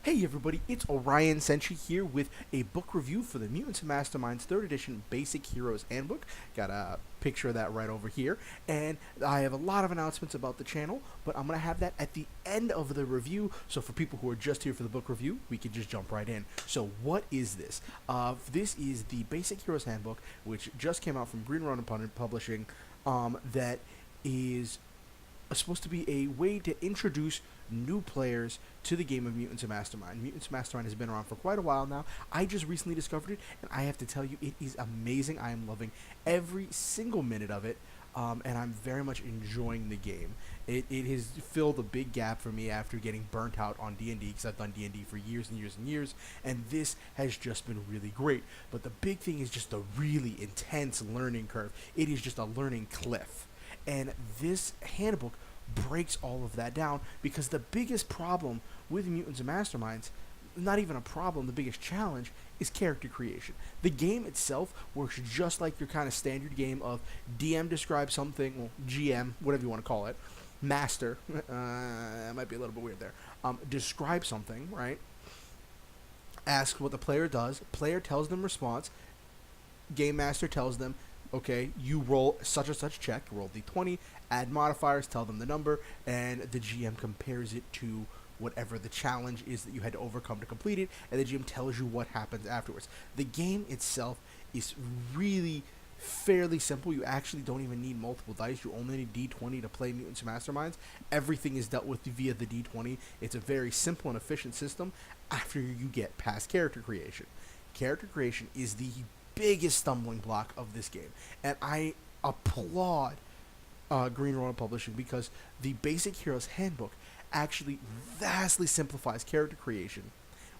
Hey everybody, it's Orion Sentry here with a book review for the Mutants and Masterminds 3rd edition Basic Heroes Handbook. Got a picture of that right over here. And I have a lot of announcements about the channel, but I'm going to have that at the end of the review. So for people who are just here for the book review, we can just jump right in. So what is this? This is the Basic Heroes Handbook, which just came out from Green Ronin Publishing, that is supposed to be a way to introduce new players to the game of Mutants and Mastermind. Mutants and Mastermind has been around for quite a while now. I just recently discovered it, and I have to tell you, it is amazing. I am loving every single minute of it, and I'm very much enjoying the game. It has filled a big gap for me after getting burnt out on D&D, because I've done D&D for years and years and years, and this has just been really great. But the big thing is just the really intense learning curve. It is just a learning cliff. And this handbook breaks all of that down, because the biggest problem with Mutants and Masterminds, not even a problem, the biggest challenge is character creation. The game itself works just like your kind of standard game of DM describes something, well, GM, whatever you want to call it, Master, that might be a little bit weird there, describe something, right? Ask what the player does, player tells them response, Game Master tells them, okay, you roll such and such check, roll d20, add modifiers, tell them the number, and the GM compares it to whatever the challenge is that you had to overcome to complete it, and the GM tells you what happens afterwards. The game itself is really fairly simple. You actually don't even need multiple dice. You only need d20 to play Mutants and Masterminds. Everything is dealt with via the d20. It's a very simple and efficient system after you get past character creation. Character creation is the biggest stumbling block of this game, and I applaud Green Ronin Publishing, because the Basic Heroes Handbook actually vastly simplifies character creation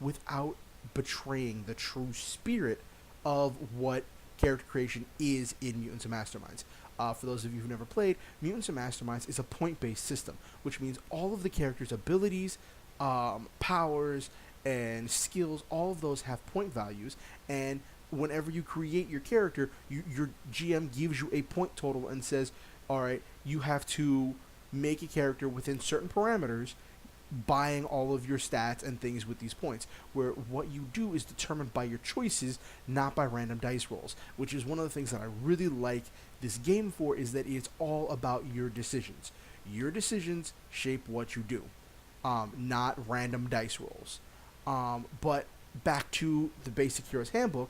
without betraying the true spirit of what character creation is in Mutants and Masterminds. For those of you who've never played, Mutants and Masterminds is a point-based system, which means all of the characters' abilities, powers, and skills, all of those have point values, and whenever you create your character, your GM gives you a point total and says, alright, you have to make a character within certain parameters, buying all of your stats and things with these points, where what you do is determined by your choices, not by random dice rolls, which is one of the things that I really like this game for, is that it's all about your decisions. Your decisions shape what you do, not random dice rolls. But back to the Basic Heroes Handbook,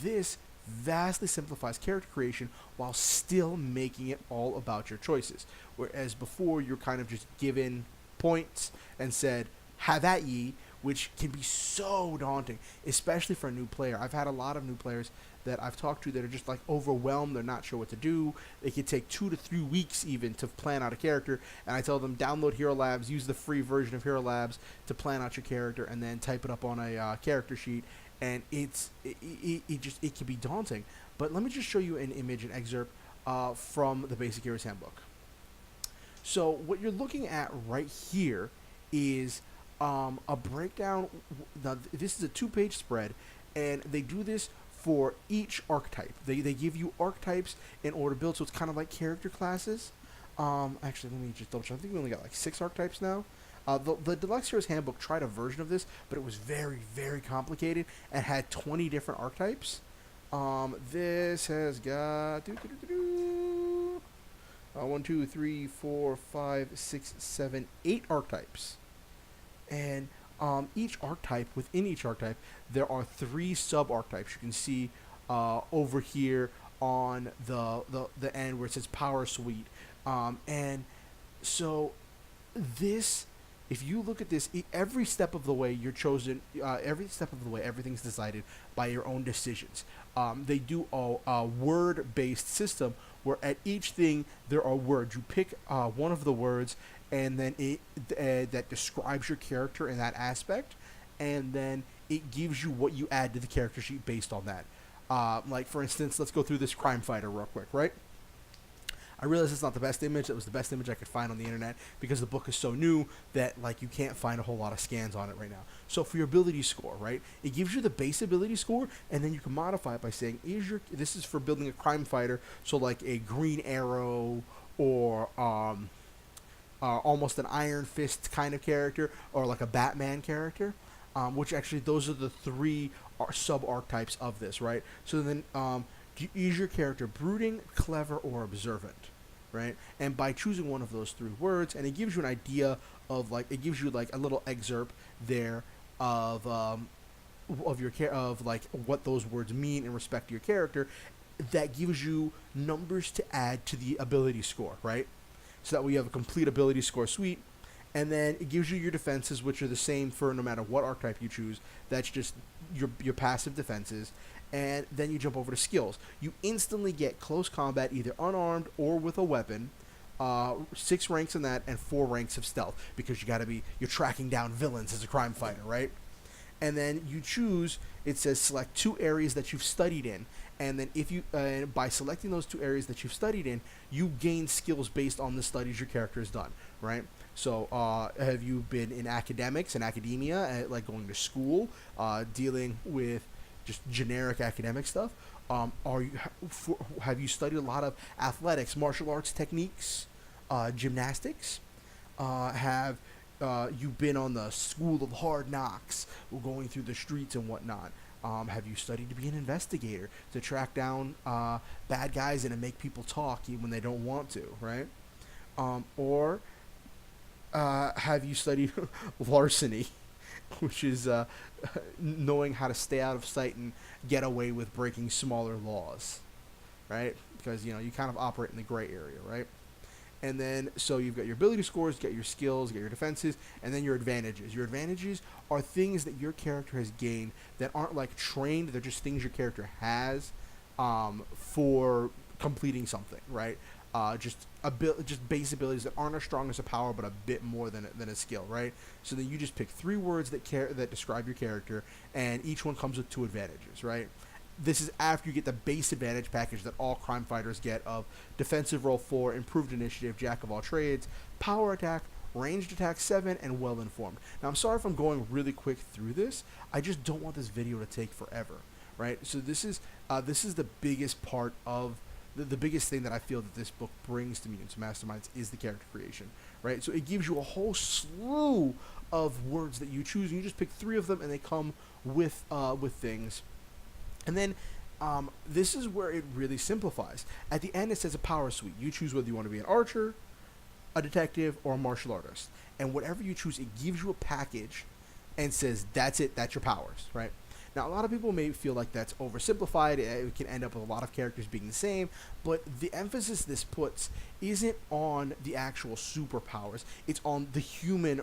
this vastly simplifies character creation while still making it all about your choices. Whereas before, you're kind of just given points and said, have at ye, which can be so daunting, especially for a new player. I've had a lot of new players that I've talked to that are just like overwhelmed. They're not sure what to do. It could take 2 to 3 weeks even to plan out a character, and I tell them, download Hero Labs, use the free version of Hero Labs to plan out your character, and then type it up on a character sheet. And it can be daunting. But let me just show you an image, an excerpt from the Basic Heroes Handbook. So what you're looking at right here is a breakdown. Now, this is a 2-page spread, and they do this for each archetype. They give you archetypes in order to build, so it's kind of like character classes. Actually, let me just double check. I think we only got like 6 archetypes now. The Deluxe Heroes Handbook tried a version of this, but it was very, very complicated and had 20 different archetypes. This has got 1, 2, 3, 4, 5, 6, 7, 8 archetypes. And each archetype, within each archetype, there are 3 sub-archetypes. You can see over here on the end where it says Power Suite. And so this, if you look at this, every step of the way you're chosen, every step of the way everything's decided by your own decisions. They do a word-based system where at each thing there are words. You pick one of the words, and then that describes your character in that aspect, and then it gives you what you add to the character sheet based on that. Like, for instance, let's go through this crime fighter real quick, right? I realize it's not the best image. It was the best image I could find on the internet, because the book is so new that like you can't find a whole lot of scans on it right now. So for your ability score, right, it gives you the base ability score, and then you can modify it by saying, this is for building a crime fighter, so like a Green Arrow or almost an Iron Fist kind of character, or like a Batman character. which actually those are the three sub archetypes of this, right? So then, is your character brooding, clever, or observant, right? And by choosing one of those three words, and it gives you an idea of like it gives you like a little excerpt there of your of like what those words mean in respect to your character, that gives you numbers to add to the ability score, right? So that way you have a complete ability score suite, and then it gives you your defenses, which are the same for no matter what archetype you choose. That's just your passive defenses, and then you jump over to skills. You instantly get close combat, either unarmed or with a weapon. 6 ranks in that, and 4 ranks of stealth, because you're tracking down villains as a crime fighter, right? And then you choose. It says select 2 areas that you've studied in, and then if you by selecting those 2 areas that you've studied in, you gain skills based on the studies your character has done, right? So, have you been in academics and academia, like going to school, dealing with just generic academic stuff? Have you studied a lot of athletics, martial arts techniques, gymnastics? Have you been on the school of hard knocks, going through the streets and whatnot? Have you studied to be an investigator, to track down bad guys and to make people talk even when they don't want to, right? Or have you studied larceny, which is knowing how to stay out of sight and get away with breaking smaller laws, right? Because, you kind of operate in the gray area, right? And then, so you've got your ability scores, you got your skills, you got your defenses, and then your advantages. Your advantages are things that your character has gained that aren't like trained, they're just things your character has for completing something, right? Just base abilities that aren't as strong as a power, but a bit more than a skill, right? So then you just pick 3 words that describe your character, and each one comes with 2 advantages, right? This is after you get the base advantage package that all crime fighters get of defensive roll 4, improved initiative, jack of all trades, power attack, ranged attack 7, and well informed. Now I'm sorry if I'm going really quick through this. I just don't want this video to take forever, right? So this is the biggest part of the biggest thing that I feel that this book brings to Mutants and Masterminds is the character creation, right? So it gives you a whole slew of words that you choose, and you just pick 3 of them, and they come with things. And then this is where it really simplifies. At the end, it says a power suite. You choose whether you want to be an archer, a detective, or a martial artist. And whatever you choose, it gives you a package and says, that's it, that's your powers, right? Now, a lot of people may feel like that's oversimplified. It can end up with a lot of characters being the same. But the emphasis this puts isn't on the actual superpowers. It's on the human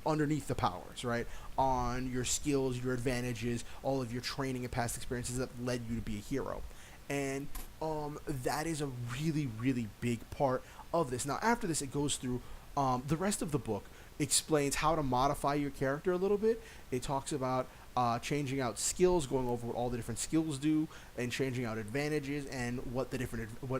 underneath the powers, right? On your skills, your advantages, all of your training and past experiences that led you to be a hero. And that is a really, really big part of this. Now, after this, it goes through the rest of the book, explains how to modify your character a little bit. It talks about changing out skills, going over what all the different skills do, and changing out advantages and what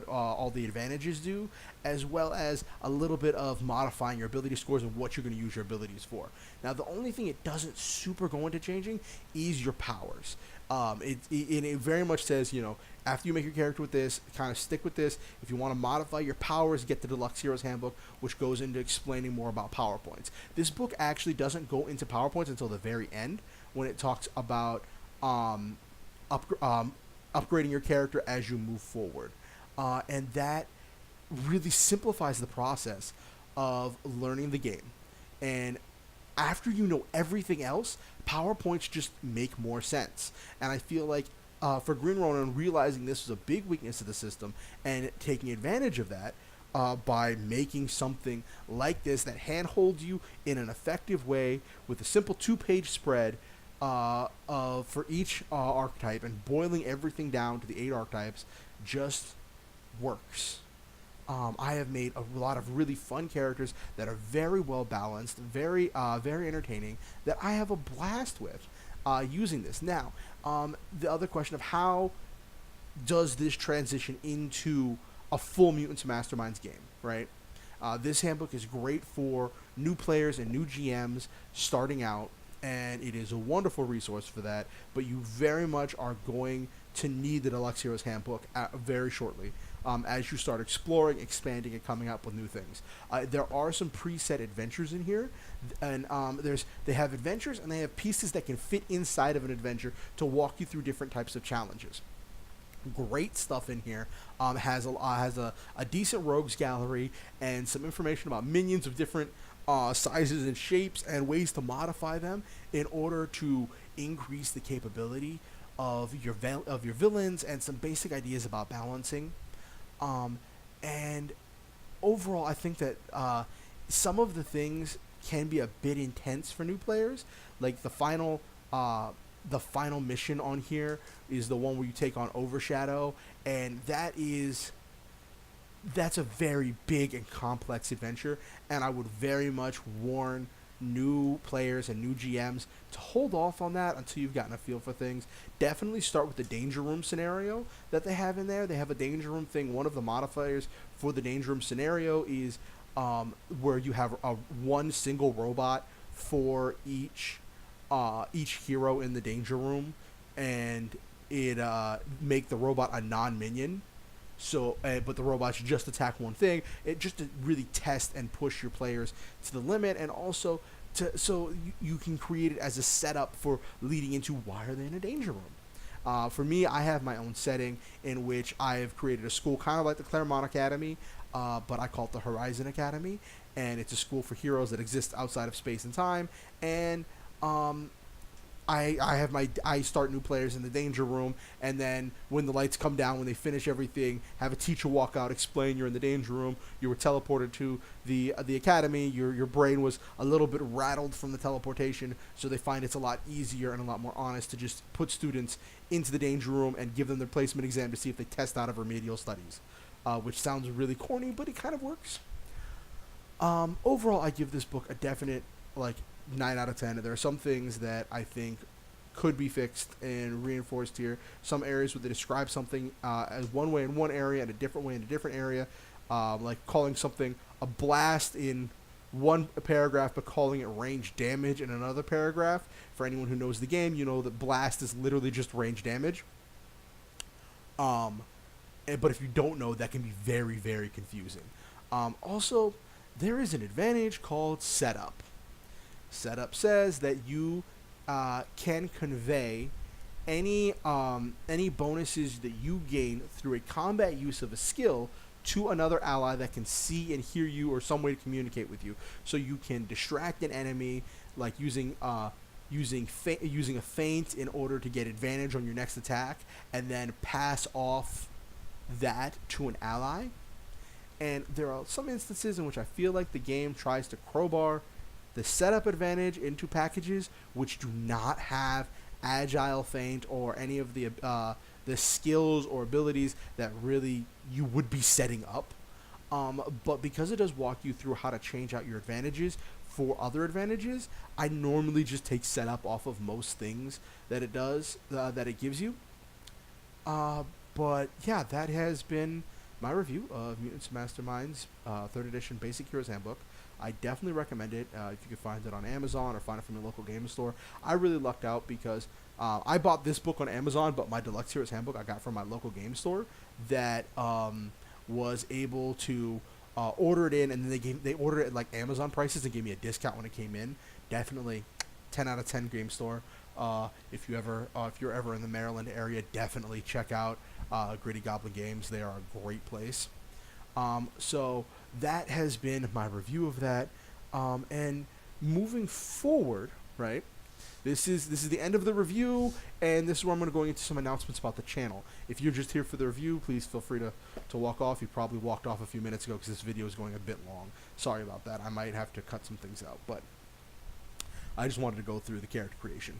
all the advantages do, as well as a little bit of modifying your ability scores and what you're going to use your abilities for. Now, the only thing it doesn't super go into changing is your powers. It very much says, after you make your character with this, kind of stick with this. If you want to modify your powers, get the Deluxe Heroes Handbook, which goes into explaining more about power points. This book actually doesn't go into power points until the very end, when it talks about upgrading your character as you move forward. And that really simplifies the process of learning the game. And after you know everything else, PowerPoints just make more sense. And I feel like for Green Ronin, realizing this was a big weakness of the system and taking advantage of that by making something like this that handholds you in an effective way with a simple 2-page spread for each archetype, and boiling everything down to the 8 archetypes just works. I have made a lot of really fun characters that are very well balanced, very entertaining, that I have a blast with using this. Now, the other question of how does this transition into a full Mutants and Masterminds game, right? This handbook is great for new players and new GMs starting out, and it is a wonderful resource for that, but you very much are going to need the Deluxe Heroes Handbook very shortly. As you start exploring, expanding, and coming up with new things, there are some preset adventures in here, and they have adventures and they have pieces that can fit inside of an adventure to walk you through different types of challenges. Great stuff in here. Has a decent rogues gallery and some information about minions of different sizes and shapes and ways to modify them in order to increase the capability of your villains, and some basic ideas about balancing. And overall, I think that some of the things can be a bit intense for new players. Like the final mission on here is the one where you take on Overshadow, and that's a very big and complex adventure, and I would very much warn new players and new GMs to hold off on that until you've gotten a feel for things. Definitely start with the Danger Room scenario that they have in there. They have a Danger Room thing. One of the modifiers for the Danger Room scenario is where you have one single robot for each hero in the Danger Room, and it make the robot a non-minion. So, but the robots just attack one thing. It just to really test and push your players to the limit, and also so you can create it as a setup for leading into why are they in a danger room. For me, I have my own setting in which I have created a school kind of like the Claremont Academy, but I call it the Horizon Academy, and it's a school for heroes that exists outside of space and time. And I start new players in the danger room, and then when the lights come down, when they finish everything, have a teacher walk out, explain you're in the danger room, you were teleported to the academy, your brain was a little bit rattled from the teleportation, so they find it's a lot easier and a lot more honest to just put students into the danger room and give them their placement exam to see if they test out of remedial studies, which sounds really corny, but it kind of works. Overall, I give this book a definite 9 out of 10. There are some things that I think could be fixed and reinforced here. Some areas where they describe something as one way in one area and a different way in a different area, like calling something a blast in one paragraph but calling it range damage in another paragraph. For anyone who knows the game, you know that blast is literally just range damage. But if you don't know, that can be very, very confusing. Also, there is an advantage called setup. Setup says that you can convey any bonuses that you gain through a combat use of a skill to another ally that can see and hear you or some way to communicate with you. So you can distract an enemy, like using a feint in order to get advantage on your next attack, and then pass off that to an ally. And there are some instances in which I feel like the game tries to crowbar the setup advantage into packages which do not have agile feint or any of the skills or abilities that really you would be setting up. But because it does walk you through how to change out your advantages for other advantages, I normally just take setup off of most things that it does, that it gives you. But yeah, that has been my review of Mutants and Masterminds 3rd edition Basic Heroes Handbook. I definitely recommend it if you can find it on Amazon or find it from your local game store. I really lucked out because I bought this book on Amazon, but my Deluxe Heroes Handbook I got from my local game store that was able to order it in, and then they ordered it at like Amazon prices and gave me a discount when it came in. Definitely 10 out of 10 game store. If you're ever in the Maryland area, definitely check out Gritty Goblin Games. They are a great place. So that has been my review of that. And moving forward, right? This is the end of the review, and this is where I'm going to go into some announcements about the channel. If you're just here for the review, please feel free to walk off. You probably walked off a few minutes ago because this video is going a bit long. Sorry about that. I might have to cut some things out, but I just wanted to go through the character creation.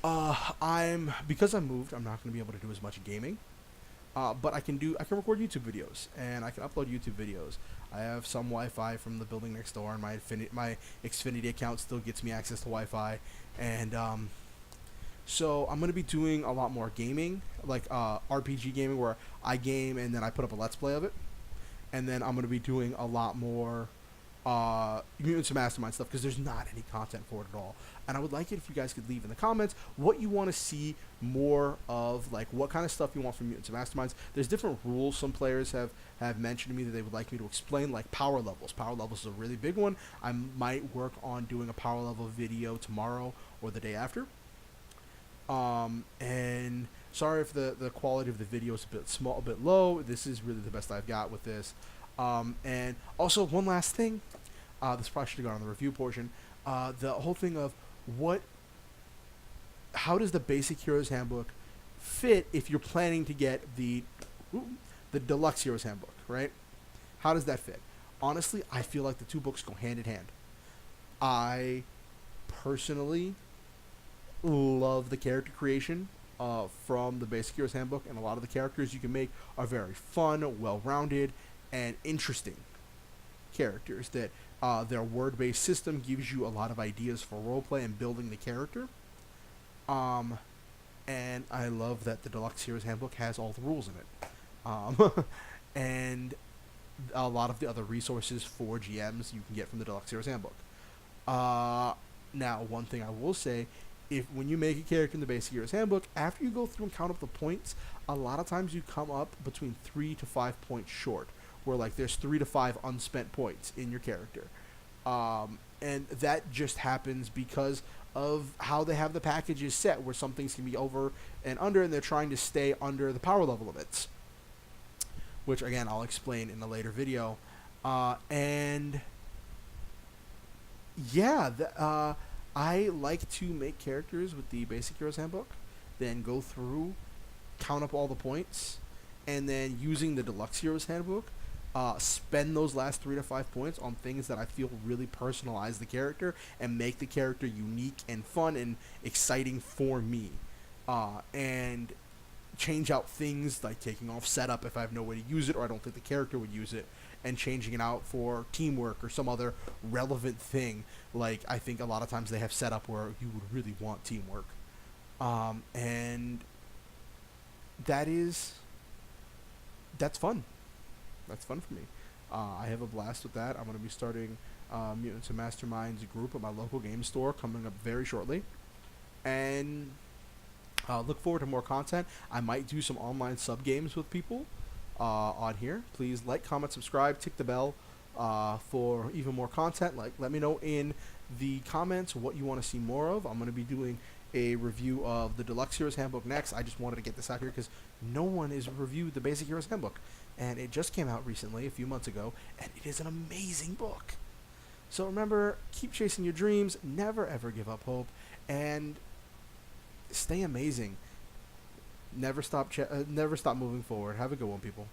Because I moved, I'm not going to be able to do as much gaming. But I can record YouTube videos, and I can upload YouTube videos. I have some Wi-Fi from the building next door, and my Xfinity account still gets me access to Wi-Fi. And so I'm going to be doing a lot more gaming, like RPG gaming, where I game and then I put up a Let's Play of it. And then I'm going to be doing a lot more Mutants and Mastermind stuff, because there's not any content for it at all. And I would like it if you guys could leave in the comments what you want to see more of, like what kind of stuff you want from Mutants and Masterminds. There's different rules some players have mentioned to me that they would like me to explain, like power levels. Power levels is a really big one. I might work on doing a power level video tomorrow or the day after. And sorry if the quality of the video is a bit small, a bit low. This is really the best I've got with this. And also one last thing, this probably should have gone on the review portion. The whole thing of how does the basic Heroes Handbook fit if you're planning to get the deluxe Heroes Handbook, right? How does that fit? Honestly, I feel like the two books go hand in hand. I personally love the character creation from the basic Heroes Handbook, and a lot of the characters you can make are very fun, well-rounded, and interesting characters that their word-based system gives you a lot of ideas for roleplay and building the character. And I love that the Deluxe Heroes Handbook has all the rules in it. And a lot of the other resources for GMs you can get from the Deluxe Heroes Handbook. Now, one thing I will say, when you make a character in the basic Heroes Handbook, after you go through and count up the points, a lot of times you come up between 3 to 5 points short, where like there's 3 to 5 unspent points in your character. And that just happens because of how they have the packages set, where some things can be over and under, and they're trying to stay under the power level limits, which again I'll explain in a later video. And yeah, I like to make characters with the basic Heroes Handbook, then go through, count up all the points, and then using the Deluxe Heroes Handbook, spend those last 3 to 5 points on things that I feel really personalize the character and make the character unique and fun and exciting for me. And change out things like taking off setup if I have no way to use it or I don't think the character would use it, and changing it out for teamwork or some other relevant thing. Like, I think a lot of times they have setup where you would really want teamwork. And that's fun. That's fun for me. I have a blast with that. I'm going to be starting Mutants and Masterminds group at my local game store coming up very shortly. And look forward to more content. I might do some online sub-games with people on here. Please like, comment, subscribe, tick the bell for even more content. Like, let me know in the comments what you want to see more of. I'm going to be doing a review of the Deluxe Heroes Handbook next. I just wanted to get this out here because no one has reviewed the Basic Heroes Handbook. And it just came out recently, a few months ago, and it is an amazing book. So remember, keep chasing your dreams, never ever give up hope, and stay amazing. Never stop moving forward. Have a good one, people.